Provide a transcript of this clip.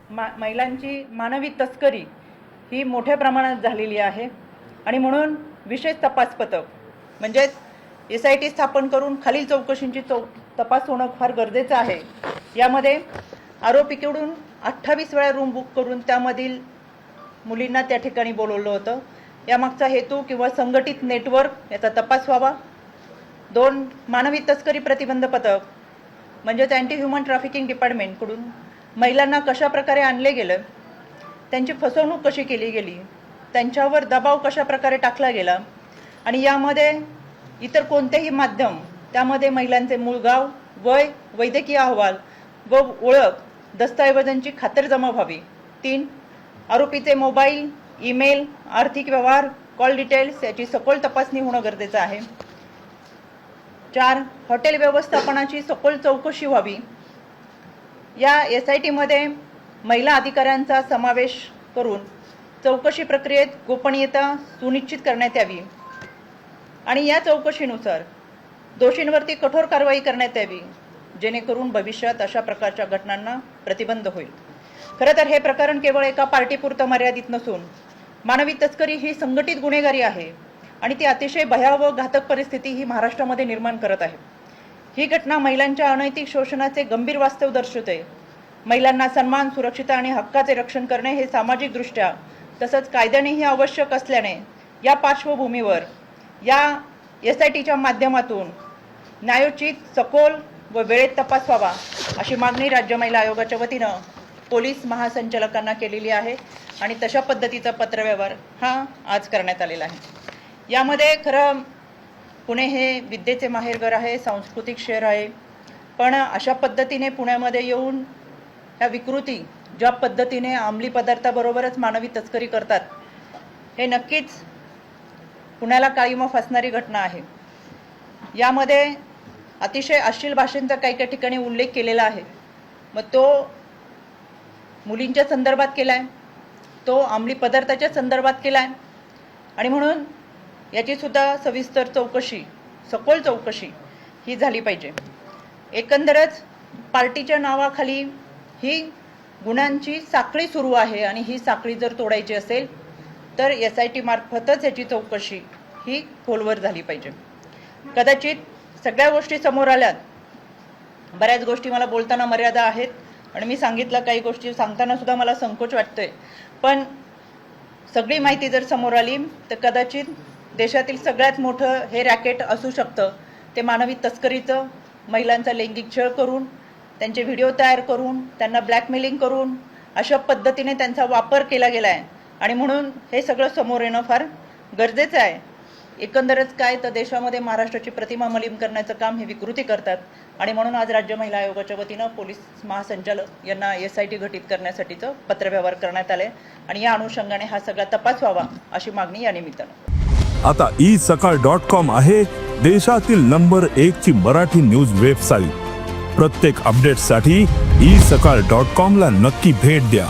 महिलांची मानवी तस्करी ही मोठ्या प्रमाणात झालेली आहे आणि म्हणून विशेष तपास पथक म्हणजेच SIT स्थापन करून खालील चौकशींची तपास होणं फार गरजेचं आहे। यामध्ये आरोपीकडून 28 वेळा रूम बुक करून त्यामधील मुलींना त्या ठिकाणी बोलवलं होतं। यामागचा हेतू किंवा संघटित नेटवर्क याचा तपास व्हावा। 2 मानवी तस्करी प्रतिबंध पथक म्हणजेच अँटी ह्युमन ट्रॅफिकिंग डिपार्टमेंटकडून महिलांना कशा प्रकारे आणले गेलं, त्यांची फसवणूक कशी केली गेली, त्यांच्यावर दबाव कशा प्रकारे टाकला गेला आणि यामध्ये इतर कोणतेही माध्यम त्यामध्ये महिलांचे मूळ गाव, वय, वैद्यकीय अहवाल व ओळख दस्तऐवजांची खातरजमा व्हावी। 3 आरोपीचे मोबाईल, ईमेल, आर्थिक व्यवहार, कॉल डिटेल्स याची सखोल तपासणी होणं गरजेचं आहे। 4 हॉटेल व्यवस्थापनाची सखोल चौकशी व्हावी। या SIT मध्ये महिला अधिकाऱ्यांचा समावेश करून चौकशी प्रक्रियेत गोपनीयता सुनिश्चित करण्यात यावी आणि या चौकशीनुसार दोषींवरती कठोर कारवाई करण्यात यावी, जेणेकरून भविष्यात अशा प्रकारच्या घटनांना प्रतिबंध होईल। खरं तर हे प्रकरण केवळ एका पार्टीपुरतं मर्यादित नसून मानवी तस्करी ही संघटित गुन्हेगारी आहे आणि ती अतिशय भयावह घातक परिस्थिती ही महाराष्ट्रामध्ये निर्माण करत आहे। ही घटना महिलांच्या अनैतिक शोषणाचे गंभीर वास्तव दर्शवते। महिलांना सन्मान, सुरक्षितता आणि हक्काचे रक्षण करणे हे सामाजिकदृष्ट्या तसंच कायद्यानेही आवश्यक असल्याने या पार्श्वभूमीवर या SITच्या माध्यमातून न्यायोचित, सखोल व वेळेत तपास व्हावा अशी मागणी राज्य महिला आयोगाच्या वतीनं पोलीस महासंचालकांना केलेली आहे आणि तशा पद्धतीचा पत्रव्यवहार हा आज करण्यात आलेला आहे। यामध्ये खरं पुणे हे विद्येचे माहेरघर आहे, सांस्कृतिक शहर आहे, पण अशा पद्धतीने पुण्यामध्ये येऊन ह्या विकृती ज्या पद्धतीने अंमली पदार्थाबरोबरच मानवी तस्करी करतात हे नक्कीच पुण्याला काळीमा फासणारी घटना आहे। यामध्ये अतिशय अश्लील भाषांचा काही ठिकाणी उल्लेख केलेला आहे, मग तो मुलींच्या संदर्भात केलाय, तो अंमली पदार्थाच्या संदर्भात केलाय आणि म्हणून याची सुद्धा सविस्तर चौकशी, सखोल चौकशी ही झाली पाहिजे। एकंदरच पार्टीच्या नावाखाली ही गुन्ह्यांची साखळी सुरू आहे आणि ही साखळी जर तोडायची असेल तर SIT मार्फतच याची चौकशी ही खोलवर झाली पाहिजे। कदाचित सगळ्या गोष्टी समोर आल्यात, बऱ्याच गोष्टी मला बोलताना मर्यादा आहेत आणि मी सांगितलं काही गोष्टी सांगताना सुद्धा मला संकोच वाटतोय, पण सगळी माहिती जर समोर आली तर कदाचित देशातील सगळ्यात मोठं हे रॅकेट असू शकतं ते मानवी तस्करीचं। महिलांचा लैंगिक छळ करून, त्यांचे व्हिडिओ तयार करून, त्यांना ब्लॅकमेलिंग करून अशा पद्धतीने त्यांचा वापर केला गेला आहे आणि म्हणून हे सगळं समोर येणं फार गरजेचं आहे। एकंदरच काय तर देशामध्ये महाराष्ट्राची प्रतिमा मलिन करण्याचं काम हे विकृती करतात आणि म्हणून आज राज्य महिला आयोगाच्या वतीनं पोलीस महासंचालक यांना SIT घटित करण्यासाठीचं पत्रव्यवहार करण्यात आले आणि या अनुषंगाने हा सगळा तपास व्हावा अशी मागणी या निमित्तानं। आता isakal.com आहे देशातील नंबर 1 ची मराठी न्यूज वेबसाईट। प्रत्येक अपडेटसाठी isakal.com ला नक्की भेट द्या।